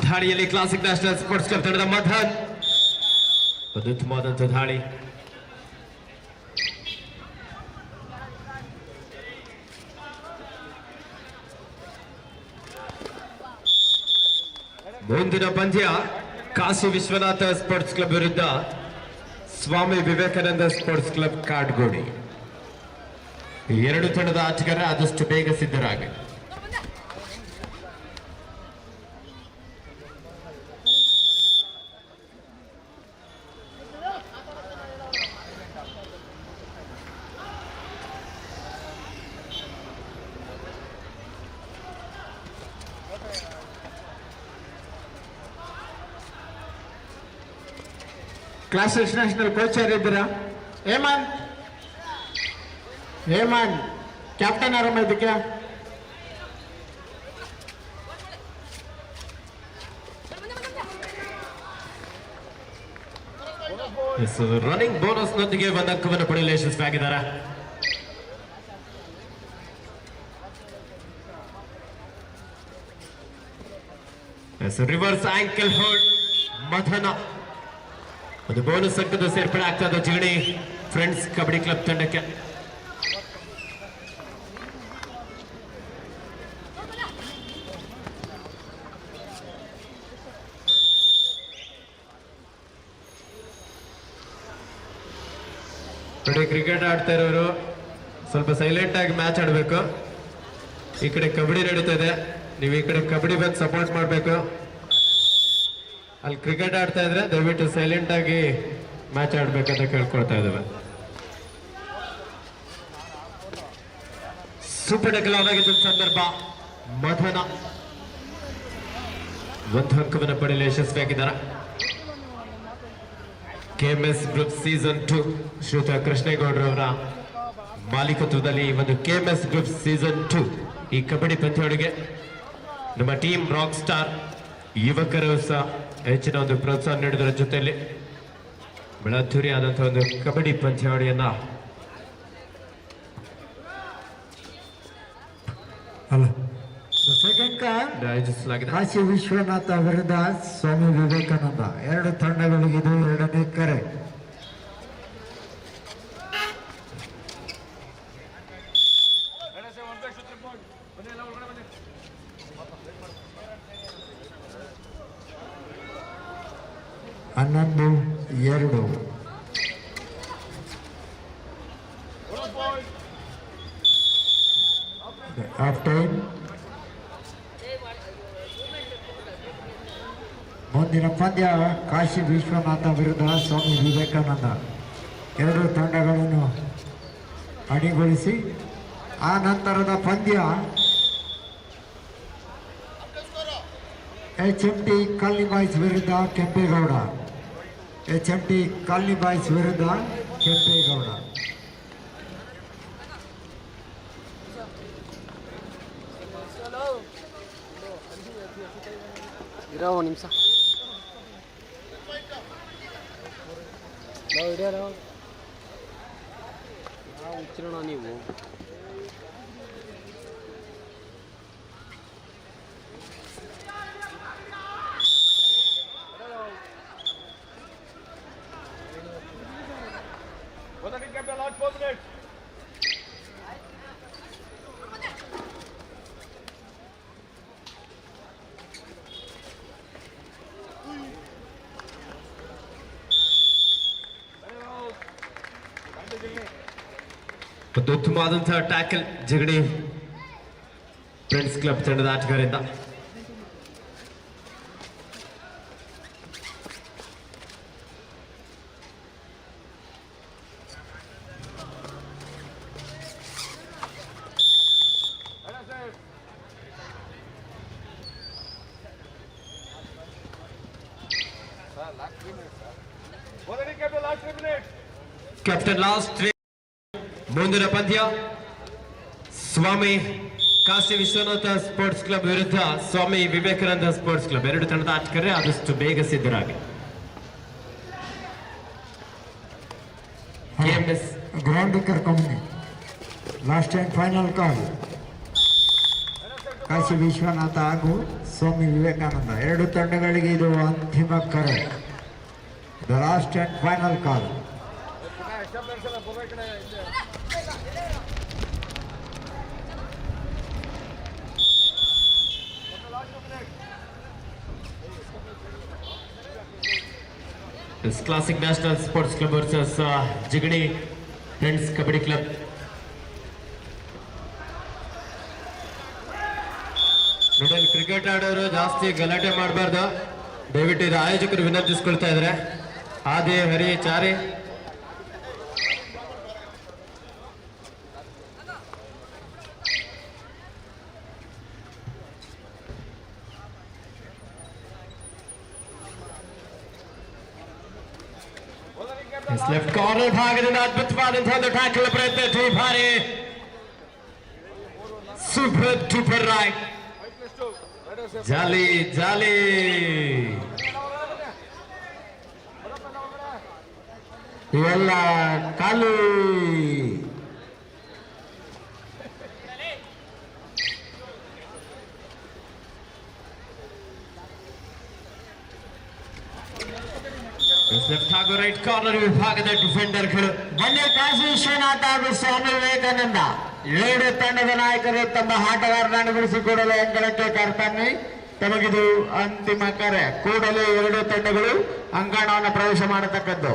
ಧಾಳಿಯಲ್ಲಿ classic national sports club ತಂಡದ ಮಧನ್ ಒಂದು ಉತ್ತಮವಾದಂತಹ ಧಾಳಿ. ಮುಂದಿನ ಪಂದ್ಯ ಕಾಶಿ ವಿಶ್ವನಾಥ ಸ್ಪೋರ್ಟ್ಸ್ ಕ್ಲಬ್ ವಿರುದ್ಧ ಸ್ವಾಮಿ ವಿವೇಕಾನಂದ ಸ್ಪೋರ್ಟ್ಸ್ ಕ್ಲಬ್ ಕಾಡ್ಗೋಡಿ. ಎರಡು ತಂಡದ ಆಟಗಾರ ಆದಷ್ಟು ಬೇಗ ಸಿದ್ಧರಾಗಿ. ಕ್ಲಾಸ್ ಇಂಟರ್ನ್ಯಾಷನಲ್ ಕೋಚ್ ಯಾರಿದ್ದೀರಾ? ಹೇಮಂತ್ ಕ್ಯಾಪ್ಟನ್ ಯಾರಮ್ಮ ಇದಕ್ಕೆ? ರನ್ನಿಂಗ್ ಬೋನಸ್ ನೊಂದಿಗೆ ಒಂದು ಅಂಕವನ್ನು ಪಡೆಯಲು ಯಶಸ್ವಿಯಾಗಿದ್ದಾರೆ. ರಿವರ್ಸ್ ಆಂಕಲ್ ಹೋಲ್ಡ್ ಮಧನ ಒಂದು ಬೋನಸ್ ಅಂಕದ ಸೇರ್ಪಡೆ ಆಗ್ತಾ ಇದೆ ಜಿಗಣಿ ಫ್ರೆಂಡ್ಸ್ ಕಬಡ್ಡಿ ಕ್ಲಬ್ ತಂಡಕ್ಕೆ. ಕ್ರಿಕೆಟ್ ಆಡ್ತಾ ಇರೋರು ಸ್ವಲ್ಪ ಸೈಲೆಂಟ್ ಆಗಿ ಮ್ಯಾಚ್ ಆಡಬೇಕು. ಈ ಕಡೆ ಕಬಡ್ಡಿ ನಡೀತಾ ಇದೆ, ನೀವು ಈ ಕಡೆ ಕಬಡ್ಡಿ ಬಂದು ಸಪೋರ್ಟ್ ಮಾಡಬೇಕು. ಅಲ್ಲಿ ಕ್ರಿಕೆಟ್ ಆಡ್ತಾ ಇದ್ರೆ ದಯವಿಟ್ಟು ಸೈಲೆಂಟ್ ಆಗಿ ಮ್ಯಾಚ್ ಆಡ್ಬೇಕಂತ ಕೇಳ್ಕೊಳ್ತಾ ಇದ್ದೇವೆ. ಸೂಪರ್ ಟೆಕಲ್ ಆದಾಗಿದ್ದ ಸಂದರ್ಭ ಮಧನ ಒಂದು ಅಂಕವನ್ನು ಪಡೆಯಲು ಯಶಸ್ವಿಯಾಗಿದ್ದಾರೆ. ಕೆಎಂಎಸ್ ಗ್ರೂಪ್ ಸೀಸನ್ 2 ಶ್ರೀಯುತ ಕೃಷ್ಣೇಗೌಡರವರ ಮಾಲೀಕತ್ವದಲ್ಲಿ ಒಂದು ಕೆಎಂಎಸ್ ಗ್ರೂಪ್ ಸೀಸನ್ 2 ಈ ಕಬಡ್ಡಿ ಪಂದ್ಯಾವಳಿಗೆ ನಮ್ಮ ಟೀಮ್ ರಾಕ್ ಸ್ಟಾರ್ ಯುವಕರು ಸಹ ಹೆಚ್ಚಿನ ಒಂದು ಪ್ರೋತ್ಸಾಹ ನೀಡುವುದರ ಜೊತೆಯಲ್ಲಿ ಬಹಳ ಅದ್ದೂರಿಯಾದಂತಹ ಒಂದು ಕಬಡ್ಡಿ ಪಂದ್ಯಾವಳಿಯನ್ನ ಆಯೋಜಿಸಲಾಗಿದೆ. ಕಾಶಿ ವಿಶ್ವನಾಥ ವಿರುದ್ಧ ಸ್ವಾಮಿ ವಿವೇಕಾನಂದ ಎರಡು ತಂಡಗಳಿಗೆ ಇದು ಎರಡನೇ ಕರೆ. ಹನ್ನೊಂದು ಎರಡು ಮುಂದಿನ ಪಂದ್ಯ ಕಾಶಿ ವಿಶ್ವನಾಥ ವಿರುದ್ಧ ಸ್ವಾಮಿ ವಿವೇಕಾನಂದ. ಎರಡು ತಂಡಗಳನ್ನು ಅಣಿಗೊಳಿಸಿ ಆ ನಂತರದ ಪಂದ್ಯ HMT ಕಾಲನಿ ಬಾಯ್ಸ್ ವಿರುದ್ಧ ಕೆಂಪೇಗೌಡ. HMT ಕಾಲನಿ ಬಾಯ್ಸ್ ವಿರುದ್ಧ ಕೆಂಪೇಗೌಡ. ಇರೋ ನಿಮಿಷ ಉಚ್ಚಿರೋಣ ನೀವು. ಒಂದು ಉತ್ತಮವಾದಂತಹ ಟ್ಯಾಕಲ್ ಜಿಗಣಿ ಫ್ರೆಂಡ್ಸ್ ಕ್ಲಬ್ ತಂಡದ ಆಟಗಾರರಿಂದ. ಕ್ಯಾಪ್ಟನ್ ಲಾಸ್ಟ್ ಮುಂದಿನ ಪಂದ್ಯ ಸ್ವಾಮಿ ಕಾಶಿ ವಿಶ್ವನಾಥ ಸ್ಪೋರ್ಟ್ಸ್ ಕ್ಲಬ್ ವಿರುದ್ಧ ಸ್ವಾಮಿ ವಿವೇಕಾನಂದ ಸ್ಪೋರ್ಟ್ಸ್ ಕ್ಲಬ್ ಎರಡು ತಂಡದ ಆಟಗಾರರೇ ಆದಷ್ಟು ಬೇಗ ಸಿದ್ಧರಾಗಿ. KMS ಗ್ರೌಂಡ್ ಕರ್ಕೊಂಬನ್ನಿ. Last and final call Kashi Vishwanatha ಹಾಗೂ ಸ್ವಾಮಿ ವಿವೇಕಾನಂದ ಎರಡು ತಂಡಗಳಿಗೆ ಇದು ಅಂತಿಮ ಕರೆ. The last and final call. Classic national sports club versus Jigani friends kabaddi club. ನೋಡಿ, ಕ್ರಿಕೆಟ್ ಆಡೋರು ಜಾಸ್ತಿ ಗಲಾಟೆ ಮಾಡಬಾರ್ದು, ದಯವಿಟ್ಟು ಇದು ಆಯೋಜಕರು ವಿನಂತಿಸ್ಕೊಳ್ತಾ ಇದ್ದಾರೆ. ಆದಿ ಹರಿ ಚಾರಿ ಲೆಫ್ಟ್ ಕಾರ್ನರ್ ಭಾಗದಿಂದ ಅದ್ಭುತವಾದಂತಹ ಒಂದು ಟ್ಯಾಕಲ್ ಪ್ರಯತ್ನ. ಭಾರಿ ಸೂಪರ್ ಡೂಪರ್ ರೈಟ್. ಜಾಲಿ ಜಾಲಿ ಇವೆಲ್ಲ ಖಾಲಿ. ಲೆಫ್ಟ್ ಹಾಗೂ ರೈಟ್ ಕಾರ್ನರ್ ವಿಭಾಗದ ಡಿಫೆಂಡರ್ಗಳು. ಬನ್ನಿ, ಕಾಶಿ ವಿಶ್ವನಾಥ ಹಾಗೂ ಸ್ವಾಮಿ ವಿವೇಕಾನಂದ ಎರಡು ತಂಡದ ನಾಯಕರು ತಮ್ಮ ಆಟಗಾರರನ್ನು ಅನುಭವಿಸಿಕೊಡಲು ಅಂಗಳಕ್ಕೆ ಕರ್ತನ್ನಿ. ತಮಗಿದು ಅಂತಿಮ ಕರೆ. ಕೂಡಲೇ ಎರಡು ತಂಡಗಳು ಅಂಗಣವನ್ನು ಪ್ರವೇಶ ಮಾಡತಕ್ಕದ್ದು.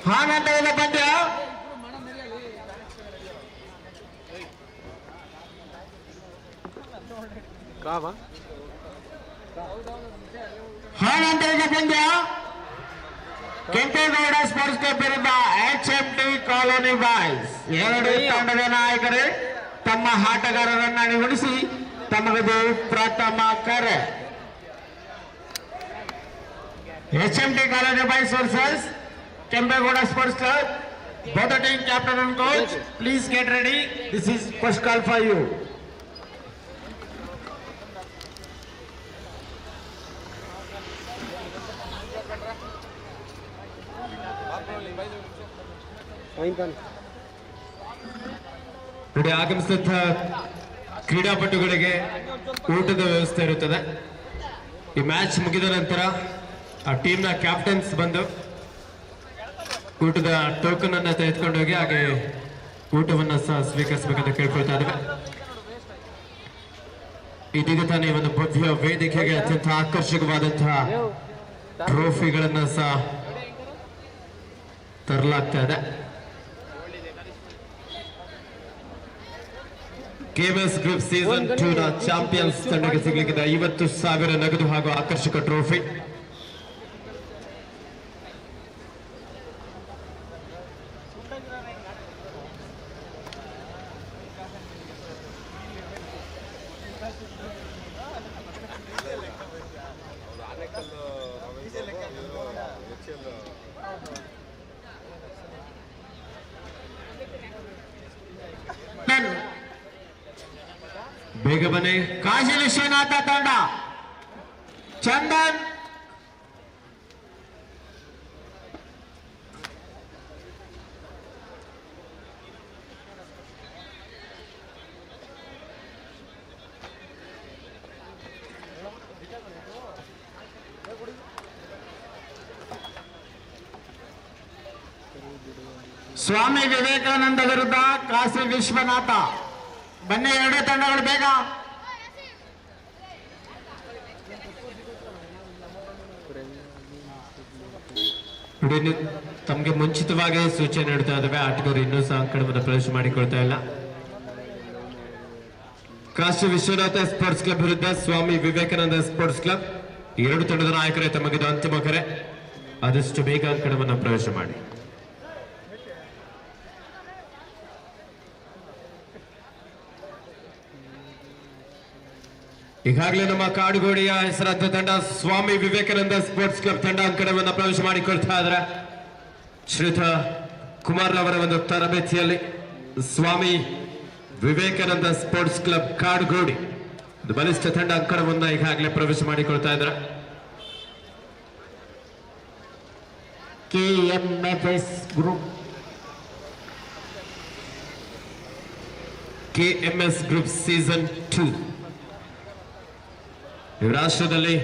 ಹಾನಂತರದ ಪಂದ್ಯ. ಹಾನಂತರದ ಪಂದ್ಯ. ಕೆಂಪೇಗೌಡ ಸ್ಪೋರ್ಟ್ಸ್ ಕ್ಲಬ್ ವಿರುದ್ಧ HMT ಕಾಲೋನಿ ಬಾಯ್ಸ್. ಎರಡು ತಂಡದ ನಾಯಕರೇ ತಮ್ಮ ಆಟಗಾರರನ್ನು ಅಣಿಗೊಳಿಸಿ ತಮಗದು ಪ್ರಥಮ ಕರೆ. HMT colony boys versus Kempegowda sports club. Both the team captain and coach, please get ready. This is first call for you. ನೋಡಿ, ಆಗಮಿಸಿದಂತಹ ಕ್ರೀಡಾಪಟುಗಳಿಗೆ ಊಟದ ವ್ಯವಸ್ಥೆ ಇರುತ್ತದೆ. ಈ ಮ್ಯಾಚ್ ಮುಗಿದ ನಂತರ ಆ ಟೀಮ್ನ ಕ್ಯಾಪ್ಟನ್ಸ್ ಬಂದು ಊಟದ ಟೋಕನ್ ಅನ್ನ ತೆಗೆದುಕೊಂಡೋಗಿ ಹಾಗೆ ಊಟವನ್ನು ಸಹ ಸ್ವೀಕರಿಸಬೇಕಂತ ಕೇಳ್ಕೊಳ್ತಾ ಇದ್ದೇವೆ. ಇದೀಗ ತಾನೇ ಒಂದು ಭವ್ಯ ವೇದಿಕೆಗೆ ಅತ್ಯಂತ ಆಕರ್ಷಕವಾದಂತಹ ಟ್ರೋಫಿಗಳನ್ನ ಸಹ ತರಲಾಗ್ತಾ ಇದೆ. KMS ಗ್ರೂಪ್ ಸೀಸನ್ 2 ನ ಚಾಂಪಿಯನ್ಸ್ ತಂಡಕ್ಕೆ ಸಿಗಲಿಕ್ಕಿದೆ 50,000 ನಗದು ಹಾಗೂ ಆಕರ್ಷಕ ಟ್ರೋಫಿ. ಬೇಗ ಬನ್ನಿ. ಕಾಶಿ ವಿಶ್ವನಾಥ ತಂಡ ಚಂದನ್, ಸ್ವಾಮಿ ವಿವೇಕಾನಂದ ವಿರುದ್ಧ ಕಾಶಿ ವಿಶ್ವನಾಥ. ಬನ್ನಿ ಎರಡೇ ತಂಡಗಳು ಬೇಗ. ನೋಡಿ, ತಮಗೆ ಮುಂಚಿತವಾಗಿ ಸೂಚನೆ ನೀಡ್ತಾ ಇದ್ದಾವೆ. ಆಟಗಾರರು ಇನ್ನೂ ಸಹ ಅಂಕಣವನ್ನು ಪ್ರವೇಶ ಮಾಡಿಕೊಳ್ತಾ ಇಲ್ಲ. ಕಾಶಿ ವಿಶ್ವನಾಥ ಸ್ಪೋರ್ಟ್ಸ್ ಕ್ಲಬ್ ವಿರುದ್ಧ ಸ್ವಾಮಿ ವಿವೇಕಾನಂದ ಸ್ಪೋರ್ಟ್ಸ್ ಕ್ಲಬ್. ಎರಡು ತಂಡದ ನಾಯಕರೇ ತಮಗಿದು ಅಂತಿಮ ಕರೆ. ಆದಷ್ಟು ಬೇಗ ಅಂಕಣವನ್ನು ಪ್ರವೇಶ ಮಾಡಿ. ಈಗಾಗಲೇ ನಮ್ಮ ಕಾಡುಗೋಡಿಯ ಹೆಸರಾಂತ ತಂಡ ಸ್ವಾಮಿ ವಿವೇಕಾನಂದ ಸ್ಪೋರ್ಟ್ಸ್ ಕ್ಲಬ್ ತಂಡ ಅಂಕಣವನ್ನು ಪ್ರವೇಶ ಮಾಡಿಕೊಳ್ತಾ ಇದ್ದಾರೆ. ಶ್ರೀಯುತ ಕುಮಾರ್ ಅವರ ಒಂದು ತರಬೇತಿಯಲ್ಲಿ ಸ್ವಾಮಿ ವಿವೇಕಾನಂದ ಸ್ಪೋರ್ಟ್ಸ್ ಕ್ಲಬ್ ಕಾಡುಗೋಡಿ ಒಂದು ಬಲಿಷ್ಠ ತಂಡ ಅಂಕಣವನ್ನ ಈಗಾಗಲೇ ಪ್ರವೇಶ ಮಾಡಿಕೊಳ್ತಾ ಇದ್ದಾರೆ. KMFS group KMS group season 2 ರಾಷ್ಟ್ರದಲ್ಲಿ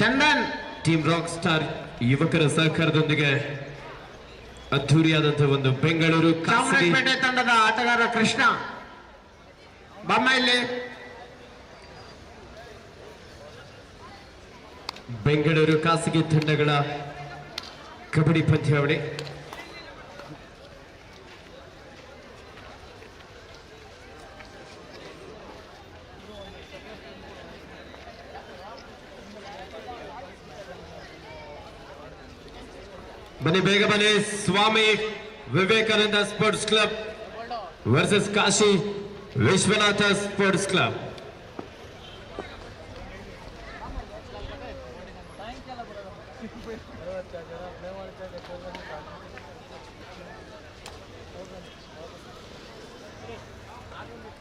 ಚಂದನ್ ಟೀಮ್ ರಾಕ್ ಸ್ಟಾರ್ ಯುವಕರ ಸಹಕಾರದೊಂದಿಗೆ ಅದ್ಧೂರಿಯಾದಂತಹ ಒಂದು ಬೆಂಗಳೂರು ಖಾಸಗಿ ಚಾಮರಾಜಪೇಟೆ ತಂಡದ ಆಟಗಾರ ಕೃಷ್ಣ ಬಮ್ಮ ಇಲ್ಲಿ. ಬೆಂಗಳೂರು ಖಾಸಗಿ ತಂಡಗಳ ಕಬಡ್ಡಿ ಪಂದ್ಯಾವಳಿ. ಬನ್ನಿ ಬೇಗ ಬನ್ನಿ. Swami Vivekananda sports club versus Kashi Vishwanath sports club.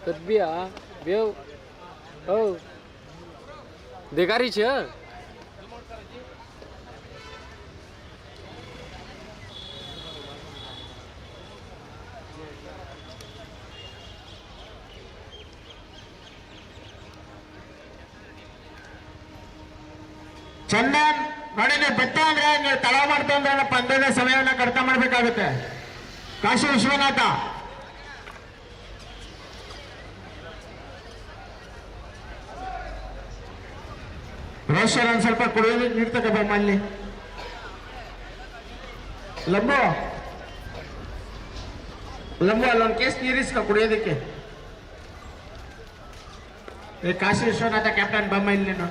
તદબિયા બેવ ઓ દેખારી છે. ಚಂದನ್ ನೋಡಿ, ನೀವು ಬೆತ್ತ ಅಂದ್ರೆ ನೀವು ತಳ ಮಾಡ್ತಾ ಅಂದ್ರೆ ಪಂದ್ಯದ ಸಮಯವನ್ನ ಕಡಿತ ಮಾಡ್ಬೇಕಾಗುತ್ತೆ. ಕಾಶಿ ವಿಶ್ವನಾಥ ರೋಷನ್ ಒಂದ್ ಸ್ವಲ್ಪ ಕುಡಿಯೋದಕ್ಕೆ ನೀಡ್ತಕ್ಕ ಬಮ್ಮ ಅಲ್ಲಿ. ಲಂಬು ಅಲ್ಲೊಂದು ಕೇಸ್ ನೀರಿಸ್ಕ ಕುಡಿಯೋದಕ್ಕೆ. ಕಾಶಿ ವಿಶ್ವನಾಥ ಕ್ಯಾಪ್ಟನ್ ಬಮ್ಮ ಇಲ್ಲಿ ನೀನು.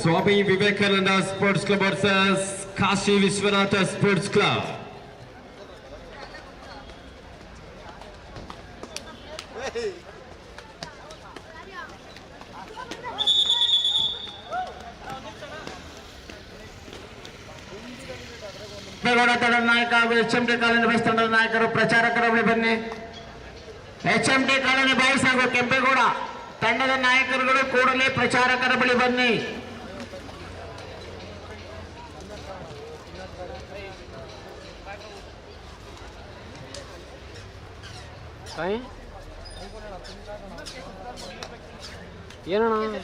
Swami Vivekananda sports club versus Kashi Vishwanath sports club. ತಂಡದ ನಾಯಕ ಹಾಗೂ HMT ಕಾಲೋನಿ ಬಾಯ್ಸ್ ತಂಡದ ನಾಯಕರು ಪ್ರಚಾರಕರ ಬಳಿ ಬನ್ನಿ. HMT ಕಾಲೋನಿ ಬಾಯ್ಸ್ ಹಾಗೂ ಕೆಂಪೇಗೌಡ ತಂಡದ ನಾಯಕರುಗಳು ಕೂಡಲೇ ಪ್ರಚಾರಕರ ಬಳಿ ಬನ್ನಿ. काय ಏನಣ್ಣ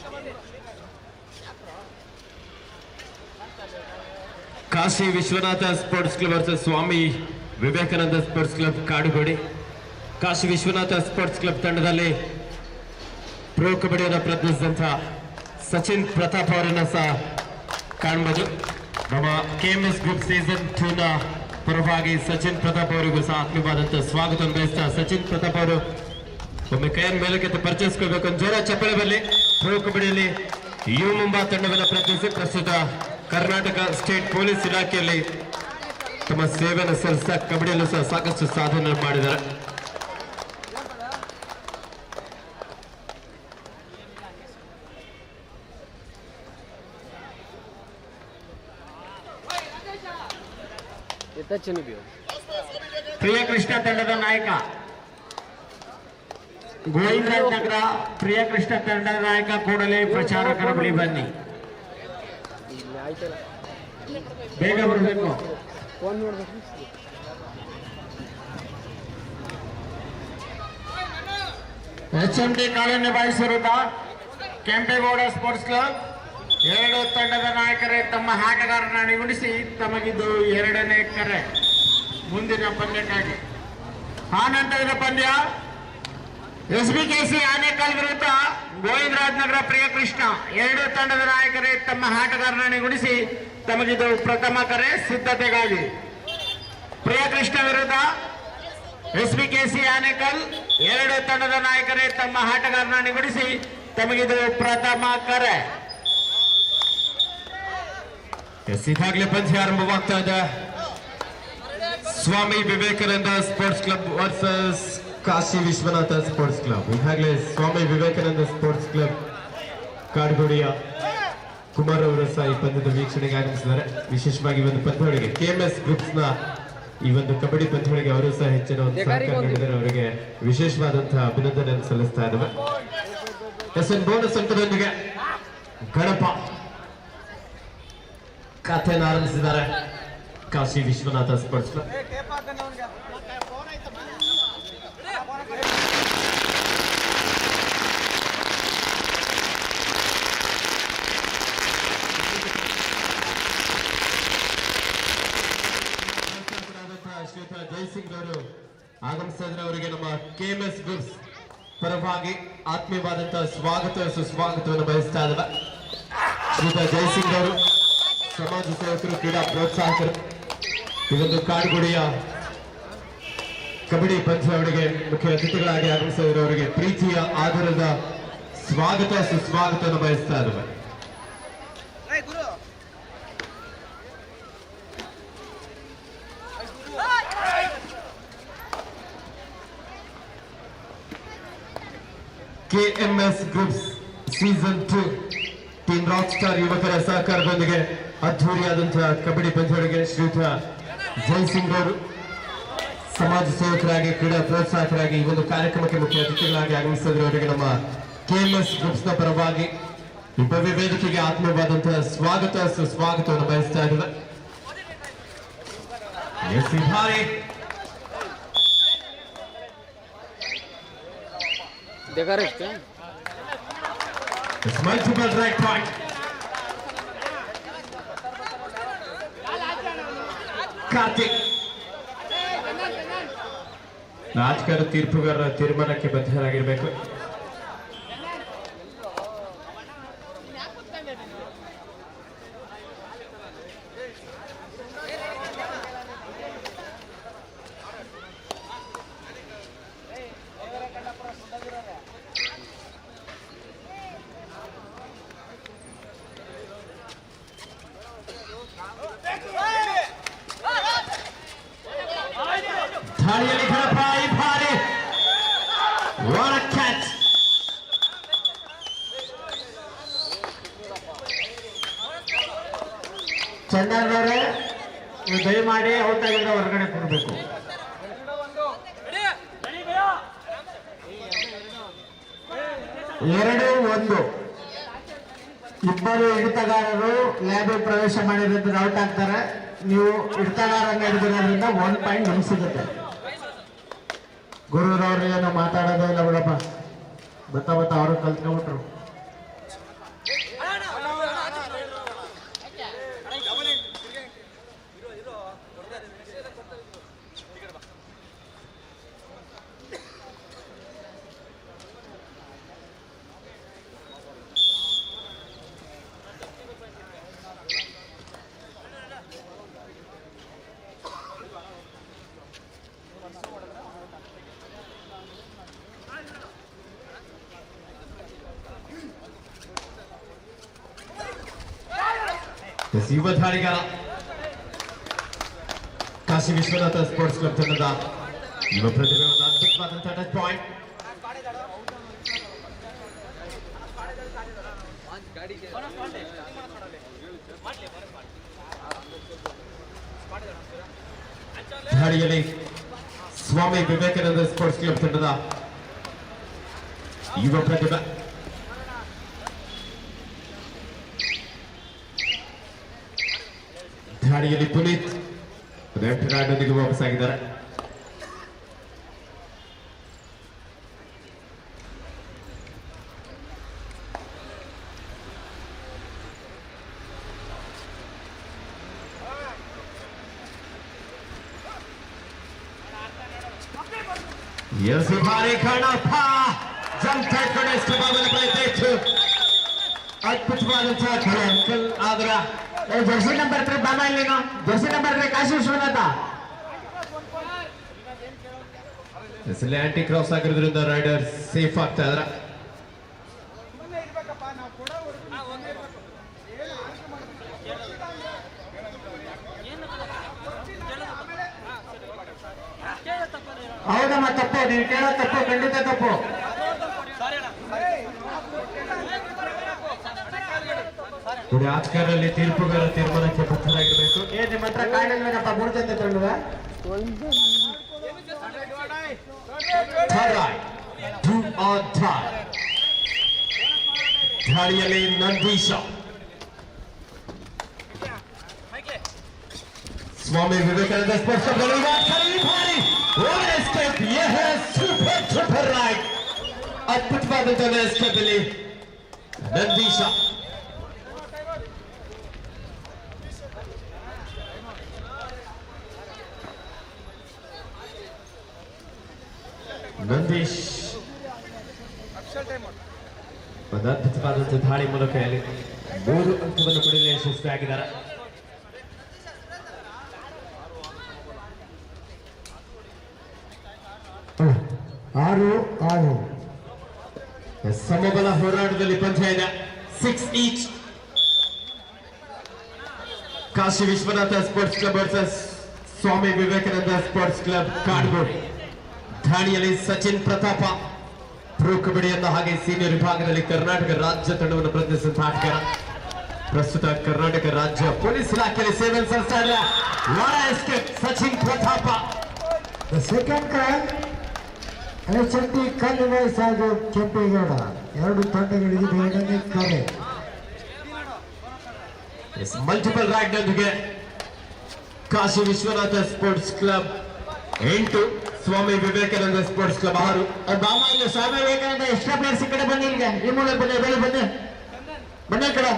Kashi Vishwanath sports club versus Swami Vivekananda sports club Kadugodi. Kashi Vishwanath sports club ತಂಡದಲ್ಲಿ ಪ್ರೋ ಕಬಡ್ಡಿಯನ್ನು ಪ್ರತಿನಿಧಿಸಿದಂತಹ ಸಚಿನ್ ಪ್ರತಾಪ್ ಅವರನ್ನ ಸಹ ಕಾಣಬಹುದು. ನಮ್ಮ KMS ಗ್ರೂಪ್ ಸೀಸನ್ 2 ನ ಪರವಾಗಿ ಸಚಿನ್ ಪ್ರತಾಪ್ ಅವರಿಗೂ ಸಹ ಆತ್ಮೀಯವಾದಂತಹ ಸ್ವಾಗತ ಬಯಸ್ತಾ, ಸಚಿನ್ ಪ್ರತಾಪ್ ಅವರು ಒಮ್ಮೆ ಕೈಯನ್ನು ಮೇಲಕ್ಕೆ ಪರಿಚಯಿಸಿಕೊಳ್ಬೇಕು. ಒಂದು ಜೋರ ಚಪ್ಪಳೆ ಬರಲಿ. ಪ್ರೋ ಕಬಡ್ಡಿಯಲ್ಲಿ ಯು ಮುಂಬಾ ತಂಡವನ್ನು ಪ್ರತಿನಿಧಿಸಿ ಪ್ರಸ್ತುತ ಕರ್ನಾಟಕ ಸ್ಟೇಟ್ ಪೊಲೀಸ್ ಇಲಾಖೆಯಲ್ಲಿ ತಮ್ಮ ಸೇವೆಯನ್ನು ಸಲ್ಲಿಸ ಕಬಡ್ಡಿಯಲ್ಲೂ ಸಹ ಸಾಕಷ್ಟು ಸಾಧನೆ ಮಾಡಿದ್ದಾರೆ. ಎತ್ತಚ್ಚನಿ ಬಿಯೋ ಪ್ರಿಯಕೃಷ್ಣ ತಂಡದ ನಾಯಕ ಗೋವಿಂದರಾಜ್ ನಗರ. ಪ್ರಿಯಕೃಷ್ಣ ತಂಡದ ನಾಯಕ ಕೂಡಲೇ ಪ್ರಚಾರಕರ ಬಳಿ ಬನ್ನಿ. ಇಲ್ಲಿ ಆಯ್ತಲ್ಲ ಬೇಗ ಬರಬೇಕು. ಫೋನ್ ನೋಡ್ಬೇಕು. HMT ಕಾಲೋನಿ ಬಾಯ್ಸ್ ವಿರುದ್ಧ ಕೆಂಪೇಗೌಡ ಸ್ಪೋರ್ಟ್ಸ್ ಕ್ಲಬ್ ಎರಡು ತಂಡದ ನಾಯಕರೇ ತಮ್ಮ ಆಟಗಾರರನ್ನು ನಿಗೂಡಿಸಿ ತಮಗಿದು ಎರಡನೇ ಕರೆ ಮುಂದಿನ ಪಂದ್ಯಕ್ಕಾಗಿ. ಆನಂತರದ ಪಂದ್ಯ SBKC ಆನೇಕಲ್ ವಿರುದ್ಧ ಗೋವಿಂದರಾಜ್ ನಗರ ಪ್ರಿಯಕೃಷ್ಣ. ಎರಡು ತಂಡದ ನಾಯಕರೇ ತಮ್ಮ ಆಟಗಾರರನ್ನು ನಿಗೂಡಿಸಿ ತಮಗಿದು ಪ್ರಥಮ ಕರೆ ಸಿದ್ಧತೆಗಾಗಿ. ಪ್ರಿಯಕೃಷ್ಣ ವಿರುದ್ಧ SBKC ಆನೇಕಲ್. ಎರಡು ತಂಡದ ನಾಯಕರೇ ತಮ್ಮ ಆಟಗಾರರನ್ನು ನಿಗೂಡಿಸಿ ತಮಗಿದು ಪ್ರಥಮ ಕರೆ. ಎಸ್, ಈಗಾಗಲೇ ಪಂದ್ಯ ಆರಂಭವಾಗ್ತಾ ಇದೆ. Swami Vivekananda sports club versus Kashi Vishwanath sports club. ಈಗಾಗಲೇ ಸ್ವಾಮಿ ವಿವೇಕಾನಂದ ಸ್ಪೋರ್ಟ್ಸ್ ಕ್ಲಬ್ ಕಾಡ್ಗೋಡಿಯ ಕುಮಾರ್ ಅವರು ಸಹ ಈ ಪಂದ್ಯದ ವೀಕ್ಷಣೆಗೆ ಆಗಮಿಸಿದ್ದಾರೆ. ವಿಶೇಷವಾಗಿ ಒಂದು ಪಂದ್ಯಾವಳಿಗೆ KMS ಗ್ರೂಪ್ಸ್ ನ ಈ ಒಂದು ಕಬಡ್ಡಿ ಪಂದ್ಯಾವಳಿಗೆ ಅವರು ಸಹ ಹೆಚ್ಚಿನ ಒಂದು ಸಹಕಾರ ನೀಡಿದರೆ ಅವರಿಗೆ ವಿಶೇಷವಾದಂತಹ ಅಭಿನಂದನೆಯನ್ನು ಸಲ್ಲಿಸ್ತಾ ಇದ್ದಾವೆ. SN ಬೋನಸ್ ಅಂಕದೊಂದಿಗೆ ಗಣಪ ಖಾತೆಯನ್ನು ಆರಂಭಿಸಿದ್ದಾರೆ ಕಾಶಿ ವಿಶ್ವನಾಥ ಸ್ಪೋರ್ಟ್ಸ್ ಕ್ಲಬ್. ಶ್ರೀಯುತ ಜಯಸಿಂಗ್ ಅವರು ಆಗಮಿಸಿದ್ರೆ ಅವರಿಗೆ ನಮ್ಮ KMS ಗ್ರೂಪ್ಸ್ ಪರವಾಗಿ ಆತ್ಮೀಯವಾದಂತಹ ಸ್ವಾಗತ ಸುಸ್ವಾಗತವನ್ನು ಬಯಸ್ತಾ ಇದ್ದಾವೆ. ಶ್ರೀಯುತ ಜಯಸಿಂಗ್ ಅವರು ಸಮಾಜ ಸೇವಕರು, ಕ್ರೀಡಾ ಪ್ರೋತ್ಸಾಹಕರು. ಈ ಒಂದು ಕಾಡ್ಗುಡಿಯ ಕಬಡ್ಡಿ ಪಂದ್ಯಾವಳಿಗೆ ಮುಖ್ಯ ಅತಿಥಿಗಳಾಗಿ ಆಗಮಿಸಿದವರಿಗೆ ಪ್ರೀತಿಯ ಆಧಾರದ ಸ್ವಾಗತ ಸುಸ್ವಾಗತವನ್ನು ಬಯಸ್ತಾ ಇದ್ದಾವೆ. KMS groups season 2 team rock star ಯುವಕರ ಸಹಕಾರದೊಂದಿಗೆ ಅದ್ಧೂರಿಯಾದಂತಹ ಕಬಡ್ಡಿ ಪಂದ್ಯಾವಳಿಗೆ ಶ್ರೀಯುತ ಜಯಸಿಂಗ್ ಅವರು ಸಮಾಜ ಸೇವಕರಾಗಿ, ಕ್ರೀಡಾ ಪ್ರೋತ್ಸಾಹಕರಾಗಿ ಈ ಒಂದು ಕಾರ್ಯಕ್ರಮಕ್ಕೆ ಮುಖ್ಯ ಅತಿಥಿಗಳಾಗಿ ಆಗಮಿಸಿದವರಿಗೆ ನಮ್ಮ KMS ಗ್ರೂಪ್ಸ್ ನ ಪರವಾಗಿ ಈ ಭವ್ಯ ವೇದಿಕೆಗೆ ಆತ್ಮೀಯವಾದಂತಹ ಸ್ವಾಗತ ಸುಸ್ವಾಗತವನ್ನು ಬಯಸ್ತಾ ಇದ್ದೇವೆ. Multiple right point. ಕಾರ್ತಿಕ್ ರಾಜಕಾರಣ ತೀರ್ಪುಗಾರರ ತೀರ್ಮಾನಕ್ಕೆ ಬದ್ಧರಾಗಿರಬೇಕು. ಧಾಳಿಯಲ್ಲಿ ಗಣಪ ಈ ಬಾರಿ what a catch. ಚಂದರ್ನವರೇ, ನೀವು ದಯಮಾಡಿ ಔಟ್ ಆಗಿದ್ರೆ ಹೊರಗಡೆ ಕೊಡಬೇಕು. ಎರಡು ಒಂದು ಇಬ್ಬರು ಹಿಡಿತಗಾರರು ಲ್ಯಾಬಿಗೆ ಪ್ರವೇಶ ಮಾಡಿರೋದ್ರ ಔಟ್ ಆಗ್ತಾರೆ. ನೀವು ಹಿಡಿತಗಾರನ್ನ ಹಿಡಿದಿರೋದ್ರಿಂದ 1 ಪಾಯಿಂಟ್ ನಿಮ್ಗೆ ಸಿಗುತ್ತೆ. ಗುರುರವ್ರು ಏನು ಮಾತಾಡೋದೇ ಇಲ್ಲ ಬಿಡಪ್ಪ, ಬತ್ತ ಅವರು ಕಲ್ತ್ಕೊಂಡ್ಬಿಟ್ರು. ಯುವ ಧಾರಿಗಾರ ಕಾಶಿ ವಿಶ್ವನಾಥ ಸ್ಪೋರ್ಟ್ಸ್ ಕ್ಲಬ್ ತಂಡದ ಯುವ ಪ್ರತಿಭೆ ಒಂದು ಅದ್ಭುತವಾದಂತಹ ಟಚ್ ಪಾಯಿಂಟ್. ಧಾರಿಯಲ್ಲಿ ಸ್ವಾಮಿ ವಿವೇಕಾನಂದ ಸ್ಪೋರ್ಟ್ಸ್ ಕ್ಲಬ್ ತಂಡದ ಯುವ ಪ್ರತಿಭೆ. ಧಾಡಿಯಲ್ಲಿ ಪುನೀತ್ ಲೆಫ್ಟ್ ರಾಡ್ನೊಂದಿಗೆ ವಾಪಸ್ಸಾಗಿದ್ದಾರೆ. ಎಸ್ ಬಾರಿ ಕಣಪ್ಪ ಜಂಪ್ ಹಾಕೊಂಡು ಎಷ್ಟು ಬಾಬನ್ನು ಪ್ರಯತ್ನ ಇತ್ತು. ಅದ್ಭುತವಾದಂತಹ ಖರೆ ಅಂಕಲ್ ಆದ್ರ ಜರ್ಸಿ ನಂಬರ್ 3 ಬಾಮ ಇಲ್ಲಿನ jersey number 3 Kashi Vishwanath. Anti cross ಆಗಿರೋದ್ರಿಂದ ರೈಡರ್ ಸೇಫ್ ಆಗ್ತಾ ಇದ್ರ. ಹೌದಮ್ಮ, ತಪ್ಪು. ನೀವು ಕೇಳೋ ತಪ್ಪು, ಖಂಡಿತ ತಪ್ಪು. ನೋಡಿ, ಆಸ್ಕರಲ್ಲಿ ತೀರ್ಪುಗಾರ ತೀರ್ಮಾನಕ್ಕೆ ಬದ್ಧರಾಗಿರ್ಬೇಕು. ನಿಮ್ಮ ಹತ್ರ ಕಾರ್ಡ್ ಇಲ್ಬೇಕಪ್ಪ, ಮೂರ್ತಿ ತಗೊಂಡುವ ದಾಳಿಯಲ್ಲಿ Nandisha, Swami Vivekananda sports super raid अद्भुतवाದಂತಹ ಎಸ್ಕೇಪ್ ಇಲ್ಲಿ ನಂದೀಶ. ನಂದೀಶ್ ಒಂದು ಅದ್ಭುತವಾದಂತಹ ದಾಳಿ ಮೂಲಕ ಇಲ್ಲಿ 3 ಅಂಕವನ್ನು ಪಡೆಯಲು ಯಶಸ್ವಿಯಾಗಿದ್ದಾರೆ. ಆರು ಸಮಬಲ ಹೋರಾಟದಲ್ಲಿ ಪಂದ್ಯ ಇದೆ. 6 each. Kashi Vishwanath sports club versus Swami Vivekananda sports club Kadugodi. ದಾಳಿಯಲ್ಲಿ ಸಚಿನ್ ಪ್ರತಾಪ ಪ್ರೋ ಕಬಡ್ಡಿಯನ್ನ ಹಾಗೆ ಸೀನಿಯರ್ ವಿಭಾಗದಲ್ಲಿ ಕರ್ನಾಟಕ ರಾಜ್ಯ ತಂಡವನ್ನು ಪ್ರತಿನಿಧಿಸಿದ ಆಟಗಾರ. ಪ್ರಸ್ತುತ ಕರ್ನಾಟಕ ರಾಜ್ಯ ಪೊಲೀಸ್ ಇಲಾಖೆಯಲ್ಲಿ ಸೇವೆಯನ್ನು ಸಲ್ಲಿಸ್ತಾ ಇದ್ದಾರೆ ಸಚಿನ್ ಪ್ರತಾಪ. ಸೆಕೆಂಡ್ ಕ್ರೈಮ್ ಚಟ್ಟಿ ಕಲ್ಲು ವಯಸ್ಸಾಗಿ ಕೆಂಪೇಗೌಡ. 2 ತಂಡಗಳಿಗೆ ಎರಡನೇ ಕರೆ. ಮಲ್ಟಿಪಲ್ ರೈಡ್ ನೊಂದಿಗೆ ಕಾಶಿ ವಿಶ್ವನಾಥ ಸ್ಪೋರ್ಟ್ಸ್ ಕ್ಲಬ್ 8, ಸ್ವಾಮಿ ವಿವೇಕಾನಂದ ಸ್ಪೋರ್ಟ್ಸ್ ಕ್ಲಬ್ 6. ಬಾಮ ಇಲ್ಲಿ ಸ್ವಾಮಿ ವಿವೇಕಾನಂದ ಎಕ್ಸ್ಟ್ರಾ ಪ್ಲೇಯರ್ಸ್ ಈ ಕಡೆ ಬನ್ನಿ, ಇಲ್ಲಿಗೆ ಈ ಮೂಲೆ ಬನ್ನಿ, ಬೆಳೆ ಬನ್ನಿ, ಬನ್ನಿ ಕಡೆ.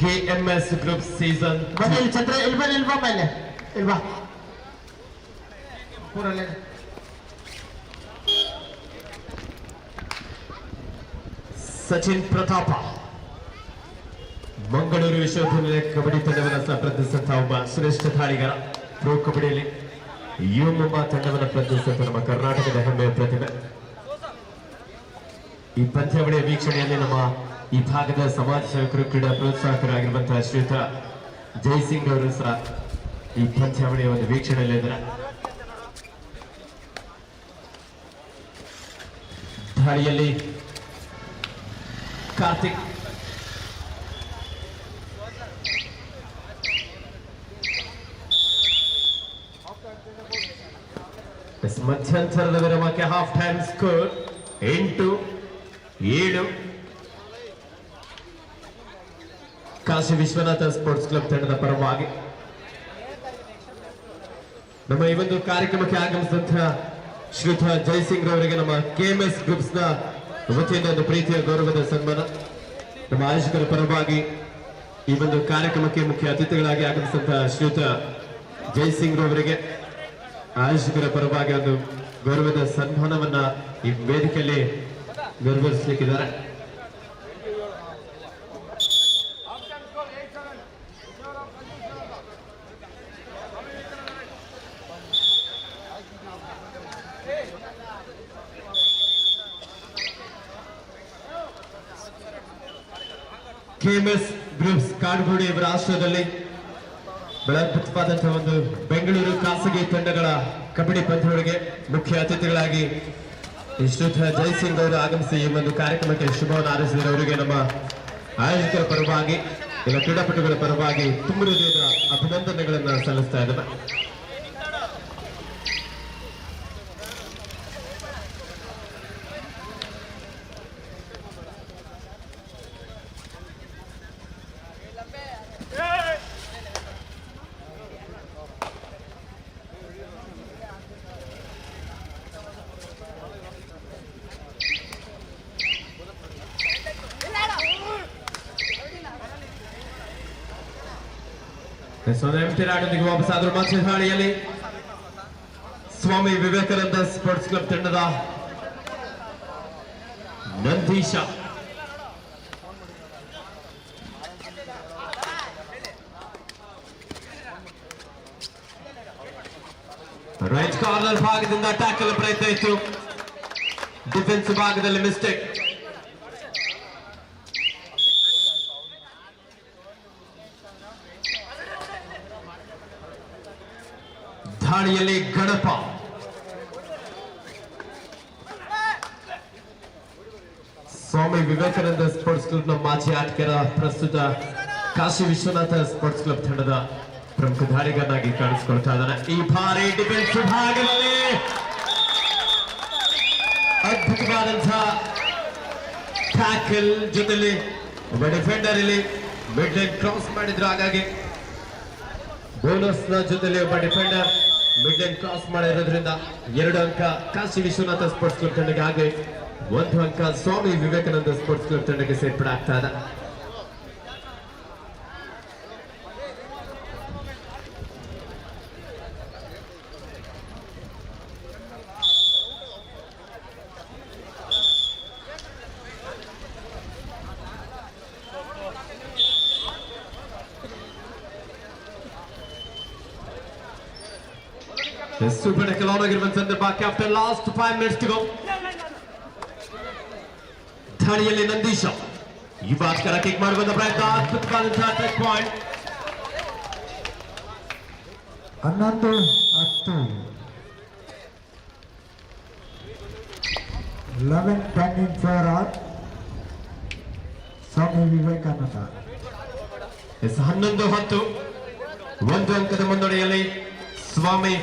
KMS ಗ್ರೂಪ್ ಸೀಸನ್ ಬನ್ನಿ ಇಲ್ಲಿ ಛತ್ರ, ಇಲ್ಲಿ ಬನ್ನಿ, ಇಲ್ಲಿ ಬಾ ಮೇಲೆ, ಇಲ್ಲಿ ಬಾ ಪೂರಲ್ಲೇ. ಸಚಿನ್ ಪ್ರತಾಪ ಮಂಗಳೂರು ವಿಶ್ವವಿದ್ಯಾಲಯ ಕಬಡ್ಡಿ ತಂಡವನ್ನು ಪ್ರತಿನಿಧಿಸಿದಂತಹ ಒಬ್ಬ ಶ್ರೇಷ್ಠ ದಾಳಿಗಾರ. ಪ್ರೋ ಕಬಡ್ಡಿಯಲ್ಲಿ ಯುಮುಮಾ ತಂಡವನ್ನು ಪ್ರತಿನಿಧಿಸಿದಂತಹ ನಮ್ಮ ಕರ್ನಾಟಕದ ಹೆಮ್ಮೆಯ ಪ್ರತಿಭೆ. ಈ ಪಂದ್ಯಾವಳಿಯ ವೀಕ್ಷಣೆಯಲ್ಲಿ ನಮ್ಮ ಈ ಭಾಗದ ಸಮಾಜ ಸೇವಕರು, ಕ್ರೀಡಾ ಪ್ರೋತ್ಸಾಹಕರಾಗಿರುವಂತಹ ಶ್ರೀಯುತ ಜೈಸಿಂಗ್ ಅವರು ಸಹ ಈ ಪಂದ್ಯಾವಳಿಯ ಒಂದು ವೀಕ್ಷಣೆಯಲ್ಲಿದ್ದಾರೆ. ದಾಳಿಯಲ್ಲಿ ಕಾರ್ತಿಕ್, ಮಧ್ಯಂತರದ ವಿರಾಮಕ್ಕೆ half time score 8-7. Kashi Vishwanath sports club ತಂಡದ ಪರವಾಗಿ ನಮ್ಮ ಈ ಒಂದು ಕಾರ್ಯಕ್ರಮಕ್ಕೆ ಆಗಮಿಸಿದಂತಹ ಶ್ರೀಯುತ ಜೈಸಿಂಗ್ ಅವರಿಗೆ ನಮ್ಮ KMS ಗ್ರೂಪ್ಸ್ ನ ವತಿಯಿಂದ ಒಂದು ಪ್ರೀತಿಯ ಗೌರವದ ಸನ್ಮಾನ. ನಮ್ಮ ಆಯೋಜಕರ ಪರವಾಗಿ ಈ ಒಂದು ಕಾರ್ಯಕ್ರಮಕ್ಕೆ ಮುಖ್ಯ ಅತಿಥಿಗಳಾಗಿ ಆಗಮಿಸಿದಂತಹ ಶ್ರೀಯುತ ಜೈಸಿಂಗ್ ಅವರಿಗೆ ಆಯೋಜಕರ ಪರವಾಗಿ ಒಂದು ಗೌರವದ ಸನ್ಮಾನವನ್ನ ಈ ವೇದಿಕೆಯಲ್ಲಿ ನೆರವೇರಿಸಲಿಕ್ಕಿದ್ದಾರೆ. KMS ಗ್ರೂಪ್ಸ್ ಕಾಡ್ಗೋಡಿ ಇವರ ಆಶ್ರಯದಲ್ಲಿ ಬಹಳ ಅದ್ಭುತವಾದಂತಹ ಒಂದು ಬೆಂಗಳೂರು ಖಾಸಗಿ ತಂಡಗಳ ಕಬಡ್ಡಿ ಪಂದ್ಯಾವಳಿಗೆ ಮುಖ್ಯ ಅತಿಥಿಗಳಾಗಿ ಶ್ರೀಯುತ ಜೈಸಿಂಗ್ ಅವರು ಆಗಮಿಸಿ ಈ ಒಂದು ಕಾರ್ಯಕ್ರಮಕ್ಕೆ ಶುಭವನ್ನು ಹಾರೈಸಿದರೆ ಅವರಿಗೆ ನಮ್ಮ ಆಯೋಜಕರ ಪರವಾಗಿ ಎಲ್ಲ ಕ್ರೀಡಾಪಟುಗಳ ಪರವಾಗಿ ತುಂಬ ಹೃದಯದ ಅಭಿನಂದನೆಗಳನ್ನು ಸಲ್ಲಿಸ್ತಾ ಇದ್ದೇವೆ. ಎಂಟಿರಾಡೊಂದಿಗೆ ವಾಪಸ್ಸಾದರೂ ಮತ್ತೆ ದಾಳಿಯಲ್ಲಿ ಸ್ವಾಮಿ ವಿವೇಕಾನಂದ ಸ್ಪೋರ್ಟ್ಸ್ ಕ್ಲಬ್ ತಂಡದ ನಂದೀಶ. ರೈಟ್ ಕಾರ್ನರ್ ಭಾಗದಿಂದ ಟ್ಯಾಕಲ್ ಪ್ರಯತ್ನ ಇತ್ತು, ಡಿಫೆನ್ಸ್ ಭಾಗದಲ್ಲಿ ಮಿಸ್ಟೇಕ್. ದಾಳಿಯಲ್ಲಿ ಗಣಪ. ಸ್ವಾಮಿ ವಿವೇಕಾನಂದ ಸ್ಪೋರ್ಟ್ಸ್ ಕ್ಲಬ್ನ ಮಾಜಿ ಆಟಗಾರ, ಪ್ರಸ್ತುತ ಕಾಶಿ ವಿಶ್ವನಾಥ ಸ್ಪೋರ್ಟ್ಸ್ ಕ್ಲಬ್ ತಂಡದ ಪ್ರಮುಖ ದಾಳಿಗರನಾಗಿ ಕಾಣಿಸಿಕೊಳ್ತಾ ಇದ್ದಾನೆ. ಈ ಬಾರಿ ಡಿಫೆನ್ಸ್ ವಿಭಾಗದಲ್ಲಿ ಅದ್ಭುತವಾದಂತಹ ಟ್ಯಾಕಲ್ ಜೊತೆಲಿ ಒಬ್ಬ ಡಿಫೆಂಡರ್ ಇಲ್ಲಿ ಮಿಡ್ ಲೈನ್ ಕ್ರಾಸ್ ಮಾಡಿದ್ರು. ಹಾಗಾಗಿ ಬೋನಸ್ ನ ಜೊತೆಲಿ ಒಬ್ಬ ಡಿಫೆಂಡರ್ ಮಿಡ್ ಲೈನ್ ಕ್ರಾಸ್ ಮಾಡಿರೋದ್ರಿಂದ 2 ಅಂಕ ಕಾಶಿ ವಿಶ್ವನಾಥ ಸ್ಪೋರ್ಟ್ಸ್ ಕ್ಲಬ್ ತಂಡಕ್ಕೆ, ಹಾಗೆ 1 ಅಂಕ ಸ್ವಾಮಿ ವಿವೇಕಾನಂದ ಸ್ಪೋರ್ಟ್ಸ್ ಕ್ಲಬ್ ತಂಡಕ್ಕೆ ಸೇರ್ಪಡೆ ಆಗ್ತಾ ಇದೆ. ಸೂಪರ್ ಟೆಕಲ್ ಆನ್ ಆಗಿರುವ ಸಂದರ್ಭ. Captain last 5 minutes to go. ದಾಳಿಯಲ್ಲಿ ನಂದೀಶ ಯುವಾಸ್ಕರ ಕಿಕ್ ಮಾಡುವಂತ ಪ್ರಯತ್ನ, ಅದ್ಭುತವಾದಂತಹ touch point. 11-10 11-10 in favor of Swami Vivekananda. 11-10 1 ಅಂಕದ ಮುನ್ನಡೆಯಲ್ಲಿ ಸ್ವಾಮಿ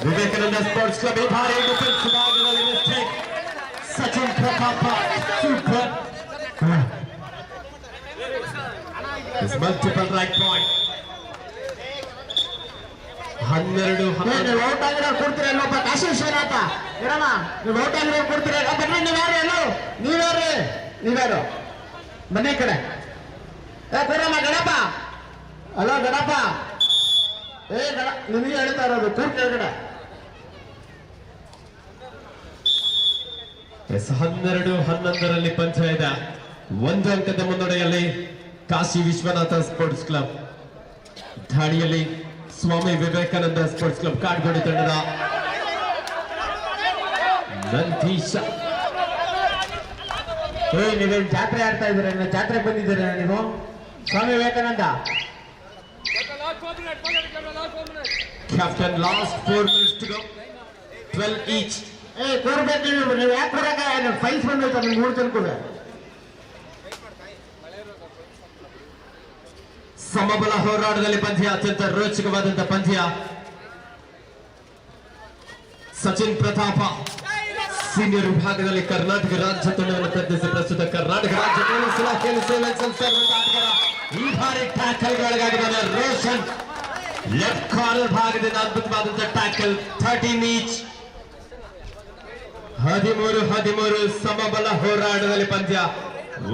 ವಿವೇಕಾನಂದ ಸ್ಪೋರ್ಟ್ಸ್ ಕ್ಲಬ್. ಈ ಬಾರಿ ಡಿಫೆನ್ಸ್ ವಿಭಾಗದಲ್ಲಿ mistake. Sachin Pratap super multiple raid point. 12 out ಆಗಿರೋ ಕೊಡ್ತೀರ ಇನ್ನೊಬ್ಬ ಕಾಶಿ ವಿಶ್ವನಾಥ ಇರಮ್ಮ, ನೀವು ಔಟ್ ಆಗಿರೋ ಕೊಡ್ತೀರ. ಬನ್ನಿ, ನೀವ್ಯಾರು ಎಲ್ಲೋ ನೀವ್ಯಾರು ಬನ್ನಿ ಈ ಕಡೆ. ಕೊಡಮ್ಮ ಗಣಪ. ಅಲೋ ಗಣಪ, ನಿಮಗೆ ಹೇಳ್ತಾ ಇರೋದು ಕೂರ್ ಕೆಳಗಡೆ. 12-11 ಪಂಚಾಯತ 1 ಅಂಕದ ಮುನ್ನಡೆಯಲ್ಲಿ ಕಾಶಿ ವಿಶ್ವನಾಥ ಸ್ಪೋರ್ಟ್ಸ್ ಕ್ಲಬ್. ದಾಳಿಯಲ್ಲಿ ಸ್ವಾಮಿ ವಿವೇಕಾನಂದ ಸ್ಪೋರ್ಟ್ಸ್ ಕ್ಲಬ್ ಕಾಡ್ಗೋಡಿ ತಂಡದ ನಂದೀಶ. ನೀವೇನು ಜಾತ್ರೆ ಆಡ್ತಾ ಇದ್ದೀರ? ಜಾತ್ರೆಗೆ ಬಂದಿದ್ದೀರ ನೀವು? Swami Vivekananda captain last 4 minutes to go. 12 each. ಕೋರ್ಬೇಕು ನೀವು ಯಾಕೆ ಕೊಡಕ? ಫೈಲ್ಸ್ ಬಂದೈತೆ ನಿಮ್ಗೆ 3 ಜನಕ್ಕೂ. ಸಮಬಲ ಹೋರಾಟದಲ್ಲಿ ಪಂದ್ಯ, ಅತ್ಯಂತ ರೋಚಕವಾದಂತಹ ಪಂದ್ಯ. ಸಚಿನ್ ಪ್ರತಾಪ ಸೀನಿಯರ್ ವಿಭಾಗದಲ್ಲಿ ಕರ್ನಾಟಕ ರಾಜ್ಯ ತಂಡವನ್ನು ಪ್ರತಿನಿಧಿಸಿ ಪ್ರಸ್ತುತ ಕರ್ನಾಟಕ ರಾಜ್ಯ ಪೊಲೀಸ್ ಇಲಾಖೆಯಲ್ಲಿ ಸೇವೆ ಸಲ್ಲಿಸಿರುವಂತಹ ಆಟಗಾರ. ಈ ಬಾರಿ ಟ್ಯಾಕಲ್ಗಳಿಗಾಗಿದ್ದಾನೆ ರೋಷನ್. ಲೆಫ್ಟ್ ಕಾರ್ನರ್ ಭಾಗದಿಂದ ಅದ್ಭುತವಾದಂತಹ ಟ್ಯಾಕಲ್. 13 each. 13 ಸಮಬಲ ಹೋರಾಟದಲ್ಲಿ ಪಂದ್ಯ.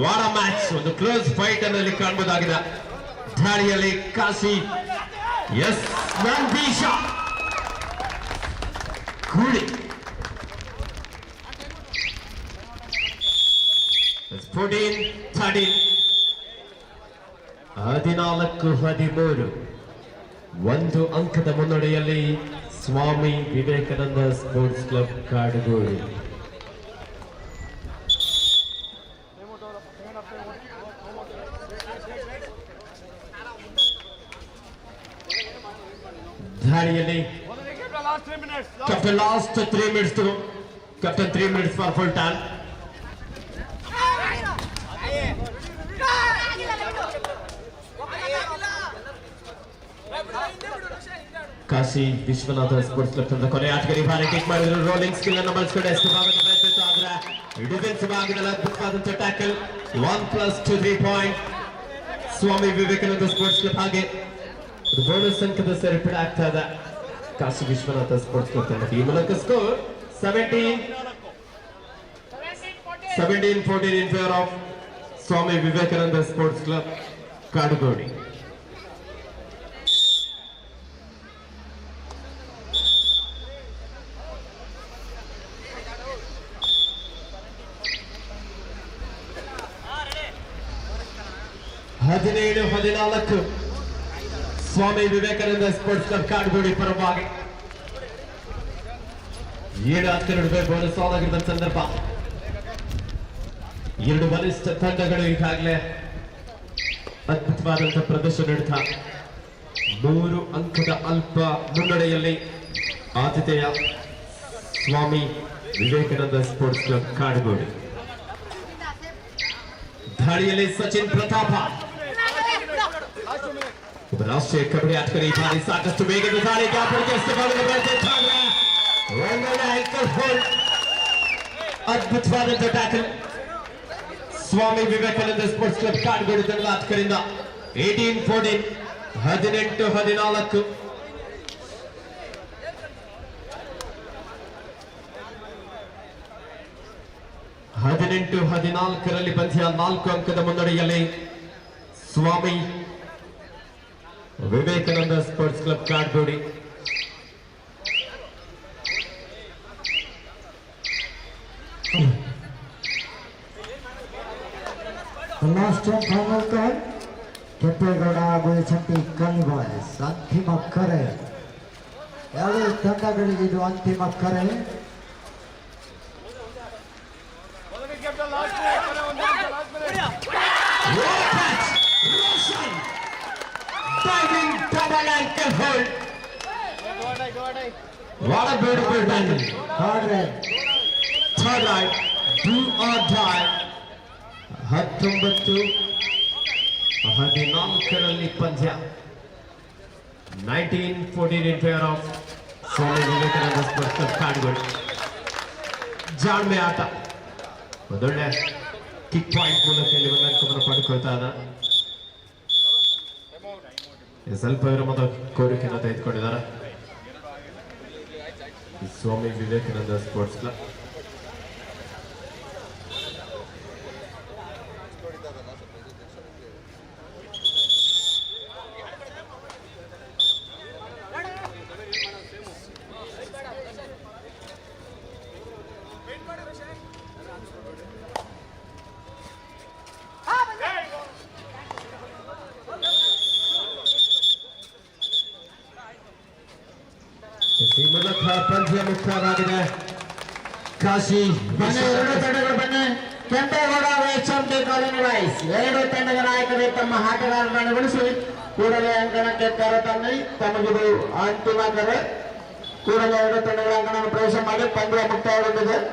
ವಾರ ಮ್ಯಾಚ್, ಒಂದು ಕ್ಲೋಸ್ ಫೈಟ್ ಅನ್ನಲ್ಲಿ ಕಾಣಬಹುದಾಗಿದೆ. ದಾಳಿಯಲ್ಲಿ ಕಾಶಿ ಎಸ್ ನಂದೀಶ ಕೂಡಿ 14-13. 14-13 1 ಅಂಕದ ಮುನ್ನಡೆಯಲ್ಲಿ ಸ್ವಾಮಿ ವಿವೇಕಾನಂದ ಸ್ಪೋರ್ಟ್ಸ್ ಕ್ಲಬ್ ಕಾಡುಗೋಡಿ. ದಾಳಿಯಲ್ಲಿ captain last 3 minutes to go. Captain 3 minutes for full time. Kashi Vishwanath sports club ತಂಡ ಕೊನೆ ಆಟಗಾರಿ ಬಾರಿ ಕಿಕ್ ಮಾಡಿದ್ರು. ರೋಲಿಂಗ್ ಸ್ಕಿಲ್ ಅನ್ನು ಬಳಸಿಕೊಂಡು ಎಷ್ಟು ಭಾಗದ ಪ್ರಯತ್ನಿಸ, ಆದ್ರೆ ಡಿಫೆನ್ಸ್ ಭಾಗದಲ್ಲಿ ಅದ್ಭುತವಾದಂತಹ ಟ್ಯಾಕಲ್. 1+2 3 ಪಾಯಿಂಟ್ ಸ್ವಾಮಿ ವಿವೇಕಾನಂದ ಸ್ಪೋರ್ಟ್ಸ್ ಕ್ಲಬ್. ಹಾಗೆ ಬೋನಸ್ ಅಂಕದ ಸೇರ್ಪಡೆ ಆಗ್ತಾ ಇದೆ ಕಾಶಿ ವಿಶ್ವನಾಥ ಸ್ಪೋರ್ಟ್ಸ್ ಕ್ಲಬ್ ತಂಡಕ್ಕೆ. ಈ ಮೂಲಕ score 17-14 in favor of Swami Vivekananda sports club Kadugodi. ಹದಿನೇಳು 14 ಸ್ವಾಮಿ ವಿವೇಕಾನಂದ ಸ್ಪೋರ್ಟ್ಸ್ ಕ್ಲಬ್ ಕಾಡುಗೋಡಿ ಪರವಾಗಿ. 7-10 ನಡುವೆ ಬೋನಸ್ ಆನ್ ಆಗಿರುವ ಸಂದರ್ಭ. 2 ಬಲಿಷ್ಠ ತಂಡಗಳು ಈಗಾಗಲೇ ಅದ್ಭುತವಾದಂತಹ ಪ್ರದರ್ಶನ ನೀಡುತ್ತಾ 3 ಅಂಕದ ಅಲ್ಪ ಮುನ್ನಡೆಯಲ್ಲಿ ಆತಿಥೇಯ ಸ್ವಾಮಿ ವಿವೇಕಾನಂದ ಸ್ಪೋರ್ಟ್ಸ್ ಕ್ಲಬ್ ಕಾಡುಗೋಡು. ದಾಳಿಯಲ್ಲಿ ಸಚಿನ್ ಪ್ರತಾಪ ಒಬ್ಬ ರಾಷ್ಟ್ರೀಯ ಕಬಡ್ಡಿ ಆಟಗಾರ. ಈ ಬಾರಿ ಸಾಕಷ್ಟು ವೇಗದ ದಾಳಿ ಅದ್ಭುತವಾದಂತಹ tackle Swami Vivekananda sports club Kadugodi ತಂಡದ ಆಟಗಾರರಿಂದ 18-14 18-14. ಹದಿನೆಂಟು 14ರಲ್ಲಿ ಪಂದ್ಯ 4 ಅಂಕದ ಮುನ್ನಡೆಯಲ್ಲಿ Swami Vivekananda sports club Kadugodi. Last final call Kempegowda ಹಾಗೂ ಚಂಪಿ ಕನ್ನಿ ಬಾಯ್ಸ್. ಅಂತಿಮ ಕರೆ. ಎರಡು ತಂಡಗಳಿಗೆ ಇದು ಅಂತಿಮ ಕರೆ. Diving double ankle hold. What a beautiful landing. Third right. Third right. Do or die. 19-14ರಲ್ಲಿ ಪಂದ್ಯ. 19-14 in favor of Swami Vivekananda sports club Kadugodi. ಜಾಣ್ಮೆ ಆಟ. ಒಂದೊಳ್ಳೆ ಕಿಕ್ ಪಾಯಿಂಟ್ ಮೂಲಕ ಇಲ್ಲಿ ಒಂದು ಅಂಕವನ್ನು ಪಡ್ಕೊಳ್ತಾ ಇದ್ದ. ಸ್ವಲ್ಪ ವಿರಮದ ಕೋರಿಕೆಯನ್ನು ತೆಗೆದುಕೊಂಡಿದ್ದಾರೆ ಸ್ವಾಮಿ ವಿವೇಕಾನಂದ ಸ್ಪೋರ್ಟ್ಸ್ ಕ್ಲಬ್. ಈ ಮೂಲಕ ಪಂದ್ಯ ಮುಕ್ತವಾಗಿದೆ. ಕಾಶಿ ಬನ್ನಿ ಎರಡು ತಂಡಗಳು ಬನ್ನಿ. ಕೆಂಪೇಗೌಡ ಚಂಪಿ ಕಾಲೋನಿ ಬಾಯ್ಸ್ ಎರಡು ತಂಡದ ನಾಯಕರು ತಮ್ಮ ಆಟಗಾರರನ್ನು ಅನುಗೊಳಿಸಿ ಕೂಡಲೇ ಅಂಕಣಕ್ಕೆ ಕರೆತನ್ನಿ. ತಮಗಿದು ಅಂತಿಮ ಕರೆ. ಕೂಡಲೇ ಎರಡು ತಂಡಗಳ ಅಂಕಣವನ್ನು ಪ್ರವೇಶ ಮಾಡಿ ಪಂದ್ಯ ಮುಕ್ತಾಯಗೊಂಡಿದೆ.